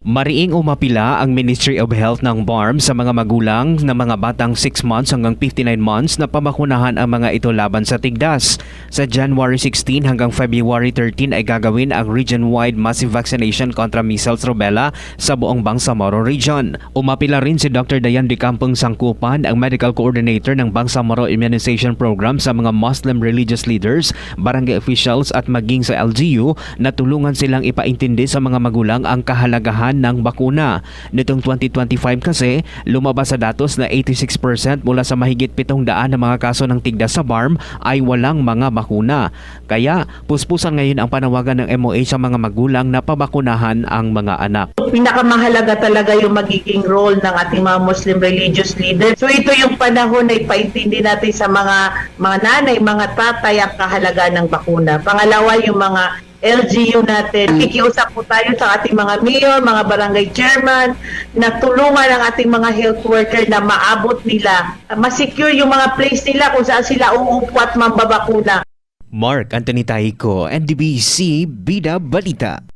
Mariing umapila ang Ministry of Health ng BARM sa mga magulang na mga batang 6 months hanggang 59 months na pamakunahan ang mga ito laban sa tigdas. Sa January 16 hanggang February 13 ay gagawin ang region-wide massive vaccination kontra measles rubella sa buong Bangsamoro Region. Umapila rin si Dr. Dayan de Campong Sangkupan, ang Medical Coordinator ng Bangsamoro Immunization Program sa mga Muslim religious leaders, barangay officials at maging sa LGU na tulungan silang ipaintindi sa mga magulang ang kahalagahan ng bakuna. Nitong 2025 kasi, lumabas sa datos na 86% mula sa mahigit 700 na mga kaso ng tigdas sa BARM ay walang mga bakuna. Kaya, puspusan ngayon ang panawagan ng MOH sa mga magulang na pabakunahan ang mga anak. Pinakamahalaga talaga yung magiging role ng ating mga Muslim religious leaders. So ito yung panahon na ipaintindi natin sa mga nanay, mga tatay ang kahalagahan ng bakuna. Pangalawa, yung mga LGU natin. Kikiusap po tayo sa ating mga mayor, mga barangay chairman na tulungan ang ating mga health worker na maabot nila, masecure yung mga place nila kung saan sila uupo at mambabakuna. Mark Anthony Taico, NDBC Bida Balita.